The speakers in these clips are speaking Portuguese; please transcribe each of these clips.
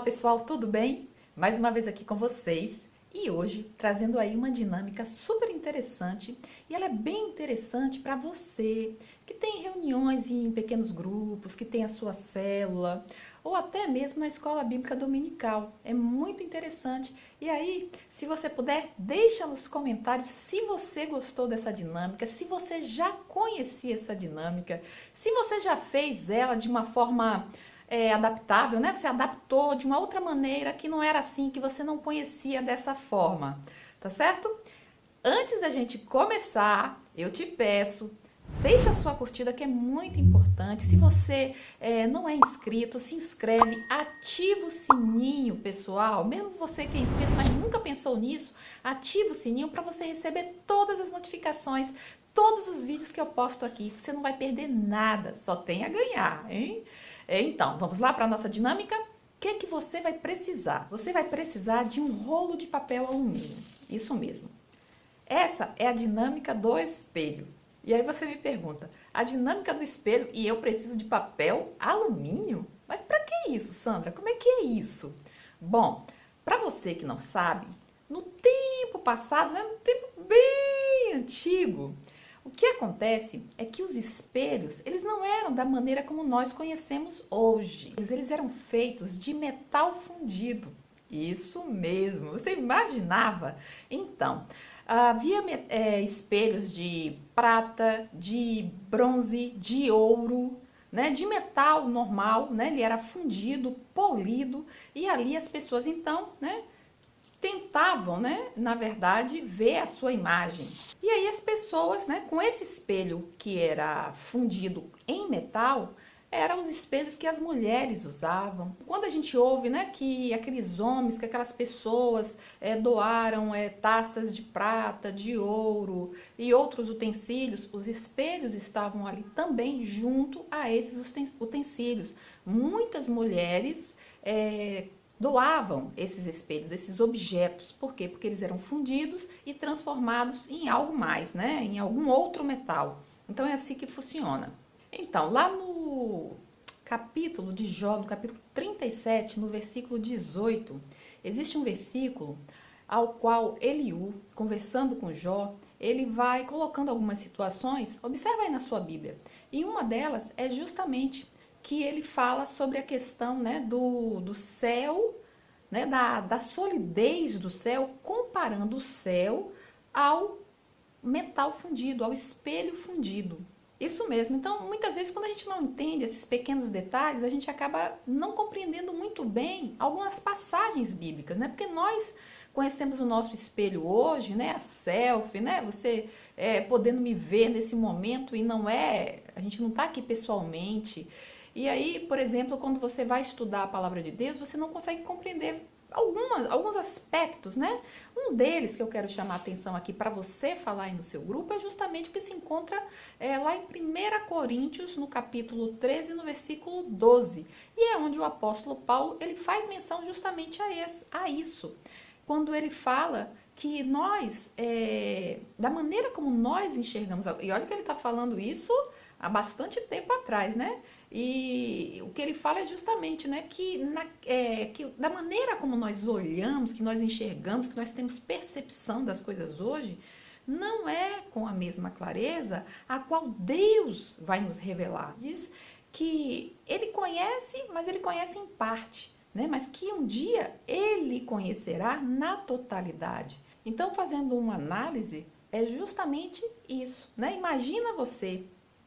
pessoal, tudo bem? Mais uma vez aqui com vocês e hoje trazendo aí uma dinâmica super interessante e ela é bem interessante para você que tem reuniões em pequenos grupos, que tem a sua célula ou até mesmo na escola bíblica dominical. É muito interessante. E aí, se você puder, deixa nos comentários se você gostou dessa dinâmica, se você já conhecia essa dinâmica, se você já fez ela de uma forma adaptável, né? Você adaptou de uma outra maneira que não era assim, que você não conhecia dessa forma, tá certo? Antes da gente começar, eu te peço, deixa a sua curtida que é muito importante. Se você não é inscrito, se inscreve, ativa o sininho, pessoal. Mesmo você que é inscrito, mas nunca pensou nisso, ativa o sininho para você receber todas as notificações, todos os vídeos que eu posto aqui. Você não vai perder nada, só tem a ganhar, hein? Então, vamos lá para a nossa dinâmica? O que você vai precisar? Você vai precisar de um rolo de papel alumínio, isso mesmo. Essa é a dinâmica do espelho. E aí você me pergunta, a dinâmica do espelho e eu preciso de papel alumínio? Mas para que isso, Sandra? Como é que é isso? Bom, para você que não sabe, no tempo passado, né, no tempo bem antigo, o que acontece é que os espelhos, eles não eram da maneira como nós conhecemos hoje. Eles eram feitos de metal fundido. Isso mesmo, você imaginava? Então, havia espelhos de prata, de bronze, de ouro, né, de metal normal, né, ele era fundido, polido, e ali as pessoas então, né, tentavam, né, na verdade, ver a sua imagem. E aí as pessoas, né, com esse espelho que era fundido em metal, eram os espelhos que as mulheres usavam. Quando a gente ouve, né, que aqueles homens, que aquelas pessoas doaram taças de prata, de ouro e outros utensílios, os espelhos estavam ali também junto a esses utensílios. Muitas mulheres doavam esses espelhos, esses objetos. Por quê? Porque eles eram fundidos e transformados em algo mais, né? Em algum outro metal. Então é assim que funciona. Então, lá no capítulo de Jó, no capítulo 37, no versículo 18, existe um versículo ao qual Eliú, conversando com Jó, ele vai colocando algumas situações, observa aí na sua Bíblia, e uma delas é justamente que ele fala sobre a questão, né, do céu, né, da solidez do céu, comparando o céu ao metal fundido, ao espelho fundido. Isso mesmo. Então, muitas vezes, quando a gente não entende esses pequenos detalhes, a gente acaba não compreendendo muito bem algumas passagens bíblicas, né? Porque nós conhecemos o nosso espelho hoje, né? A selfie, né? Você podendo me ver nesse momento e não a gente não está aqui pessoalmente. E aí, por exemplo, quando você vai estudar a palavra de Deus, você não consegue compreender alguns aspectos, né? Um deles que eu quero chamar a atenção aqui para você falar aí no seu grupo é justamente o que se encontra lá em 1 Coríntios, no capítulo 13, no versículo 12. E é onde o apóstolo Paulo ele faz menção justamente a isso. Quando ele fala que nós, da maneira como nós enxergamos, e olha que ele está falando isso há bastante tempo atrás, né? E o que ele fala é justamente, né, que da maneira como nós olhamos, que nós enxergamos, que nós temos percepção das coisas hoje, não é com a mesma clareza a qual Deus vai nos revelar. Diz que ele conhece, mas ele conhece em parte, né? Mas que um dia ele conhecerá na totalidade. Então, fazendo uma análise, é justamente isso, né? Imagina você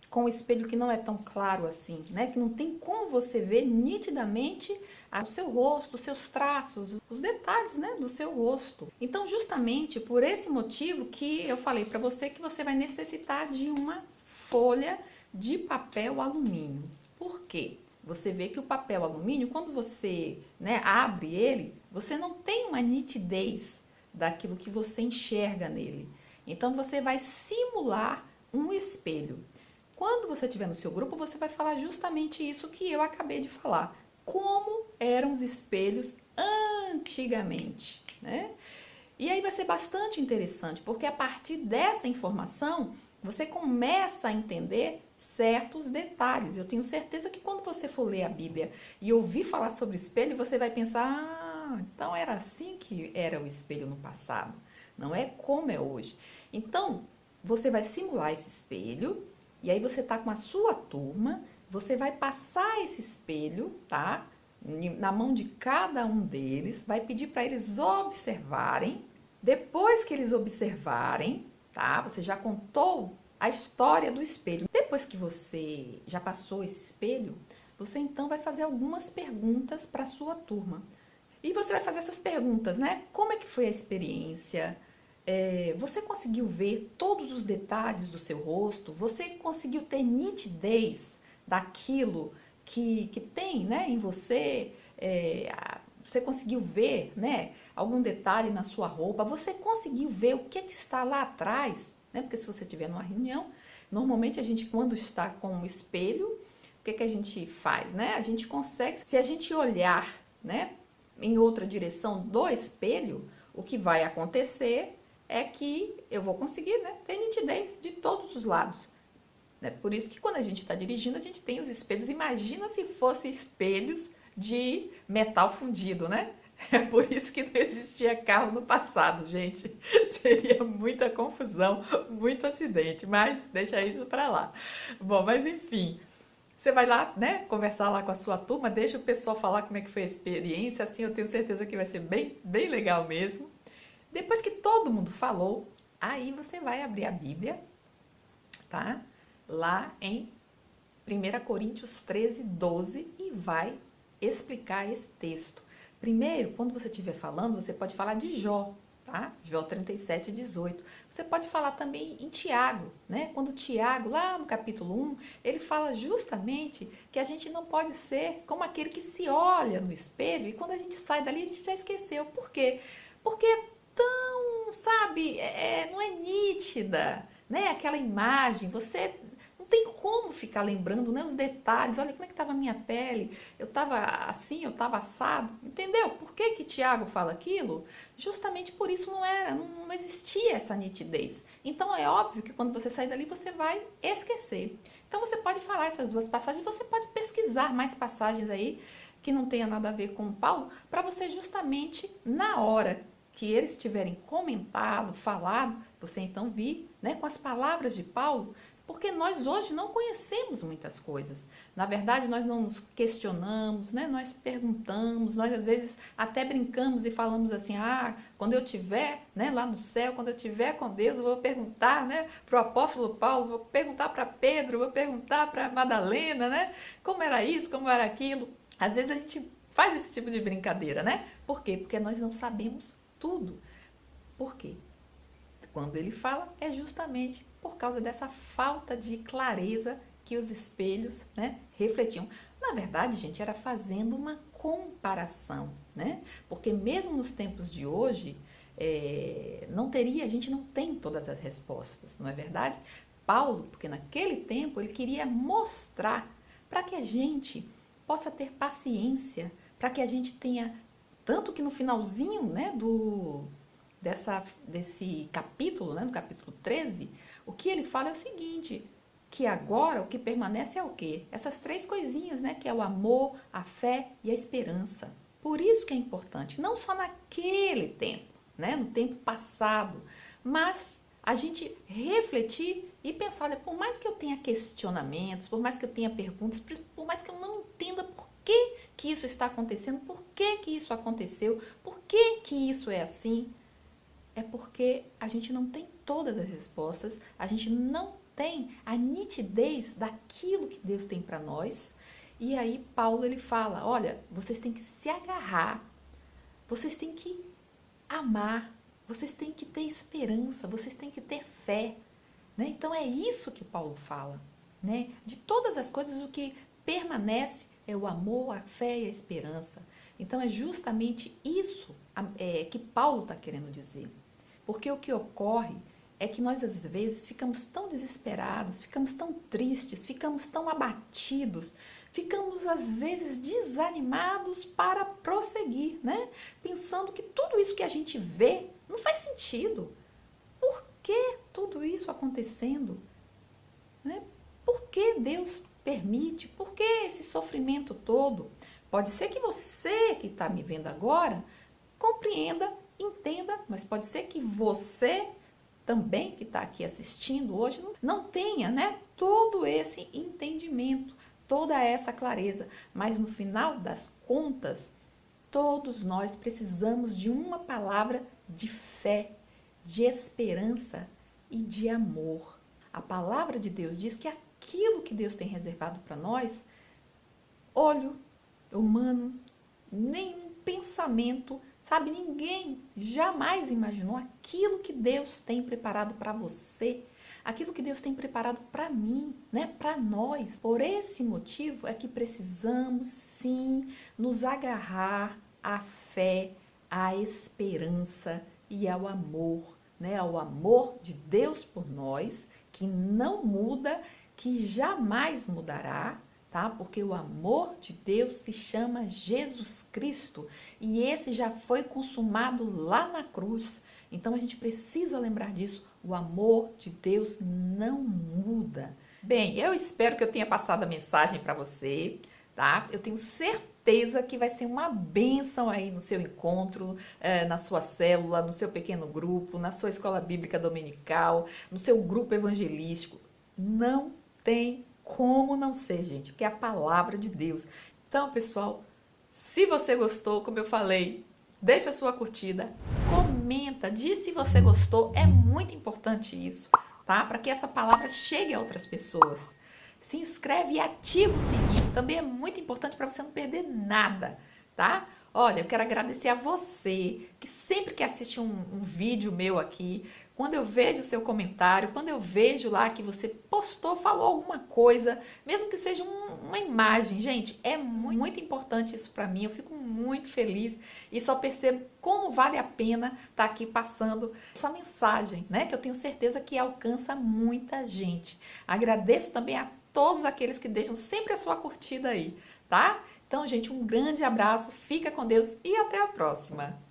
com o espelho que não é tão claro assim, né? Que não tem como você ver nitidamente o seu rosto, os seus traços, os detalhes, né, do seu rosto. Então, justamente por esse motivo que eu falei para você que você vai necessitar de uma folha de papel alumínio. Por quê? Você vê que o papel alumínio, quando você, né, abre ele, você não tem uma nitidez daquilo que você enxerga nele. Então, você vai simular um espelho. Quando você estiver no seu grupo, você vai falar justamente isso que eu acabei de falar. Como eram os espelhos antigamente, né? E aí vai ser bastante interessante, porque a partir dessa informação, você começa a entender certos detalhes. Eu tenho certeza que quando você for ler a Bíblia e ouvir falar sobre espelho, você vai pensar, então era assim que era o espelho no passado, não é como é hoje. Então, você vai simular esse espelho, e aí você tá com a sua turma, você vai passar esse espelho, tá? Na mão de cada um deles, vai pedir para eles observarem. Depois que eles observarem, tá? Você já contou a história do espelho. Depois que você já passou esse espelho, você então vai fazer algumas perguntas para a sua turma. E você vai fazer essas perguntas, né? Como é que foi a experiência? Você conseguiu ver todos os detalhes do seu rosto? Você conseguiu ter nitidez daquilo que tem, né, em você? Você conseguiu ver, né, algum detalhe na sua roupa? Você conseguiu ver o que está lá atrás? Né? Porque se você estiver numa reunião, normalmente a gente, quando está com um espelho, o que a gente faz? Né? A gente consegue, se a gente olhar, né, em outra direção do espelho, o que vai acontecer é que eu vou conseguir, né, ter nitidez de todos os lados. Né? Por isso que quando a gente está dirigindo, a gente tem os espelhos. Imagina se fossem espelhos de metal fundido, né? É por isso que não existia carro no passado, gente. Seria muita confusão, muito acidente, mas deixa isso para lá. Bom, mas enfim, você vai lá, né, conversar lá com a sua turma, deixa o pessoal falar como é que foi a experiência, assim eu tenho certeza que vai ser bem, bem legal mesmo. Depois que todo mundo falou, aí você vai abrir a Bíblia, tá? Lá em 1 Coríntios 13, 12 e vai explicar esse texto. Primeiro, quando você estiver falando, você pode falar de Jó, tá? Jó 37, 18. Você pode falar também em Tiago, né? Quando Tiago, lá no capítulo 1, ele fala justamente que a gente não pode ser como aquele que se olha no espelho e quando a gente sai dali a gente já esqueceu. Por quê? Porque é tão, sabe, não é nítida, né? Aquela imagem, você não tem como ficar lembrando, né, os detalhes. Olha como é que estava a minha pele, eu estava assim, eu estava assado, entendeu? Por que que Tiago fala aquilo? Justamente por isso não existia essa nitidez. Então é óbvio que quando você sair dali você vai esquecer. Então você pode falar essas duas passagens, você pode pesquisar mais passagens aí que não tenha nada a ver com Paulo, para você justamente na hora que eles tiverem comentado, falado, você então vir, né, com as palavras de Paulo, porque nós hoje não conhecemos muitas coisas. Na verdade, nós não nos questionamos, né? Nós perguntamos, nós às vezes até brincamos e falamos assim, quando eu estiver, né, lá no céu, quando eu estiver com Deus, eu vou perguntar, né, para o apóstolo Paulo, vou perguntar para Pedro, vou perguntar para Madalena, né, como era isso, como era aquilo. Às vezes a gente faz esse tipo de brincadeira, né? Por quê? Porque nós não sabemos tudo. Por quê? Quando ele fala, é justamente por causa dessa falta de clareza que os espelhos, né, refletiam. Na verdade, gente, era fazendo uma comparação, né? Porque mesmo nos tempos de hoje, a gente não tem todas as respostas, não é verdade? Paulo, porque naquele tempo ele queria mostrar para que a gente possa ter paciência, para que a gente tenha, tanto que no finalzinho, né, desse capítulo, né, no capítulo 13, o que ele fala é o seguinte, que agora o que permanece é o quê? Essas três coisinhas, né, que é o amor, a fé e a esperança. Por isso que é importante, não só naquele tempo, né, no tempo passado, mas a gente refletir e pensar, olha, por mais que eu tenha questionamentos, por mais que eu tenha perguntas, por mais que eu não entenda por que isso está acontecendo, por que isso aconteceu, por que isso é assim, é porque a gente não tem todas as respostas, a gente não tem a nitidez daquilo que Deus tem para nós. E aí Paulo ele fala, olha, vocês têm que se agarrar, vocês têm que amar, vocês têm que ter esperança, vocês têm que ter fé. Né? Então é isso que Paulo fala. Né? De todas as coisas, o que permanece é o amor, a fé e a esperança. Então é justamente isso que Paulo está querendo dizer. Porque o que ocorre é que nós às vezes ficamos tão desesperados, ficamos tão tristes, ficamos tão abatidos, ficamos às vezes desanimados para prosseguir, né? Pensando que tudo isso que a gente vê não faz sentido. Por que tudo isso acontecendo? que Deus permite, por que esse sofrimento todo? Pode ser que você que está me vendo agora compreenda, entenda, mas pode ser que você também que está aqui assistindo hoje não tenha, né, todo esse entendimento, toda essa clareza. Mas no final das contas, todos nós precisamos de uma palavra de fé, de esperança e de amor. A palavra de Deus diz que aquilo que Deus tem reservado para nós, olho humano, nenhum pensamento, sabe, ninguém jamais imaginou aquilo que Deus tem preparado para você, aquilo que Deus tem preparado para mim, né, para nós. Por esse motivo é que precisamos sim nos agarrar à fé, à esperança e ao amor, né, ao amor de Deus por nós, que não muda, que jamais mudará, tá? Porque o amor de Deus se chama Jesus Cristo e esse já foi consumado lá na cruz. Então a gente precisa lembrar disso. O amor de Deus não muda. Bem, eu espero que eu tenha passado a mensagem para você, tá? Eu tenho certeza que vai ser uma bênção aí no seu encontro, na sua célula, no seu pequeno grupo, na sua escola bíblica dominical, no seu grupo evangelístico. Não tem como não ser, gente, porque é a palavra de Deus. Então, pessoal, se você gostou, como eu falei, deixa a sua curtida, comenta, diz se você gostou, é muito importante isso, tá? Para que essa palavra chegue a outras pessoas. Se inscreve e ativa o sininho, também é muito importante para você não perder nada, tá? Olha, eu quero agradecer a você que sempre que assiste um vídeo meu aqui, quando eu vejo o seu comentário, quando eu vejo lá que você postou, falou alguma coisa, mesmo que seja uma imagem, gente, é muito importante isso para mim, eu fico muito feliz e só percebo como vale a pena estar aqui passando essa mensagem, né, que eu tenho certeza que alcança muita gente. Agradeço também a todos aqueles que deixam sempre a sua curtida aí, tá? Então, gente, um grande abraço, fica com Deus e até a próxima!